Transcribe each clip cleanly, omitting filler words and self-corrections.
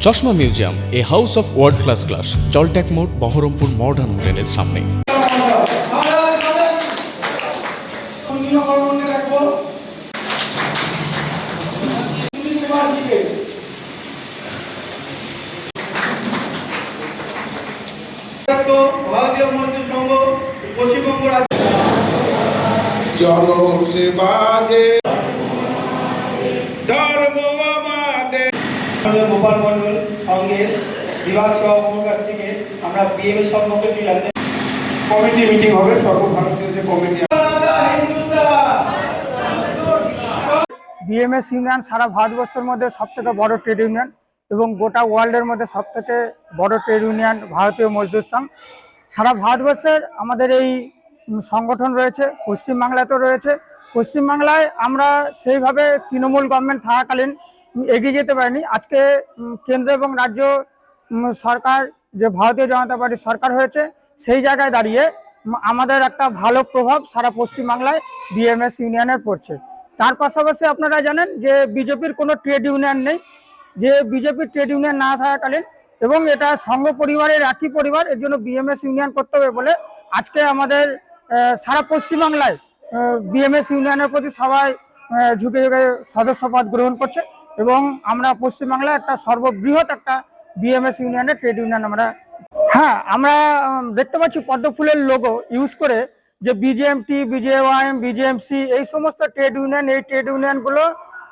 চশমা museum, a house of world class, জলট্যাক মোড়, বহরমপুর মডার্ন হোটেলের সামনে। ভারতীয় মজদুর সংঘ পশ্চিমবঙ্গ রাজ্য গোপাল মন্ডল সঙ্গে বিভাগ সভাপতির কাছ থেকে আমরা বিএমএস সম্পর্কে জানতে কমিটি মিটিং হবে। সর্বভারতীয় যে কমিটি বিএমএস ইউনিয়ন সারা ভারতবর্ষের মধ্যে সবথেকে বড় ট্রেড ইউনিয়ন এবং গোটা ওয়ার্ল্ডের মধ্যে সবথেকে বড় ট্রেড ইউনিয়ন ভারতীয় মজদুর সংঘ। সারা ভারতবর্ষের আমাদের এই সংগঠন রয়েছে, পশ্চিমবাংলাতেও রয়েছে। পশ্চিমবাংলায় আমরা সেইভাবে তৃণমূল গভর্নমেন্ট থাকাকালীন এগিয়ে যেতে পারিনি। আজকে কেন্দ্র এবং রাজ্য সরকার, যে ভারতীয় জনতা পার্টির সরকার হয়েছে, সেই জায়গায় দাঁড়িয়ে আমাদের একটা ভালো প্রভাব সারা পশ্চিমবাংলায় বিএমএস ইউনিয়নের পড়ছে। তার পাশাপাশি আপনারা জানেন যে বিজেপির কোনো ট্রেড ইউনিয়ন নেই, যে বিজেপির ট্রেড ইউনিয়ন না থাকাকালীন এবং এটা সংঘ পরিবারের একই পরিবার, এর জন্য বিএমএস ইউনিয়ন করতে হবে বলে আজকে আমাদের সারা পশ্চিমবাংলায় বিএমএস ইউনিয়নের প্রতি সবাই ঝুঁকে ঝুঁকে সদস্যপদ গ্রহণ করছে এবং আমরা পশ্চিমবাংলায় একটা সর্ববৃহৎ একটা বিএমএস ইউনিয়নের ট্রেড ইউনিয়ন আমরা দেখতে পাচ্ছি পদ্ম ফুলের লোগো ইউজ করে যে বিজেএমটি, বিজেওয়াইএম, বিজেএমসি এই সমস্ত ট্রেড ইউনিয়ন, এই ট্রেড ইউনিয়নগুলো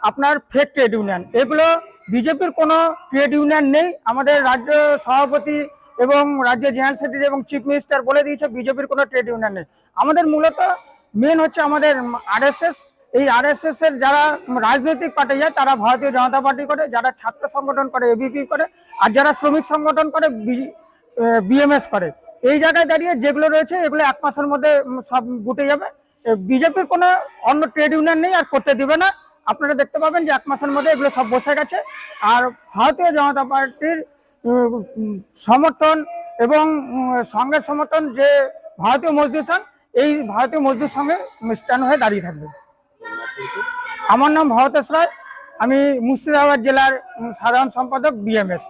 আপনার ফেক ট্রেড ইউনিয়ন। এগুলো বিজেপির কোনো ট্রেড ইউনিয়ন নেই। আমাদের রাজ্য সভাপতি এবং রাজ্য জেনারেল সেক্রেটারি এবং চিফ মিনিস্টার বলে দিয়েছে বিজেপির কোনো ট্রেড ইউনিয়ন নেই। আমাদের মূলত মেন হচ্ছে আমাদের আরএসএস। এই আরএসএস এর যারা রাজনৈতিক পার্টি যায় তারা ভারতীয় জনতা পার্টি করে, যারা ছাত্র সংগঠন করে এবিপি করে, আর যারা শ্রমিক সংগঠন করে বিএমএস করে। এই জায়গায় দাঁড়িয়ে যেগুলো রয়েছে এগুলো এক মাসের মধ্যে সব গুটে যাবে। বিজেপির কোনো অন্য ট্রেড ইউনিয়ন নেই আর করতে দিবে না। আপনারা দেখতে পাবেন যে এক মাসের মধ্যে এগুলো সব বসে গেছে। আর ভারতীয় জনতা পার্টির সমর্থন এবং সংঘের সমর্থন যে ভারতীয় মজদুর সংঘ, এই ভারতীয় মজদুর সংঘে স্ট্যান্ড হয়ে দাঁড়িয়ে থাকবে। আমার নাম ভরতেশ রায়, আমি মুর্শিদাবাদ জেলার সাধারণ সম্পাদক বিএমএস।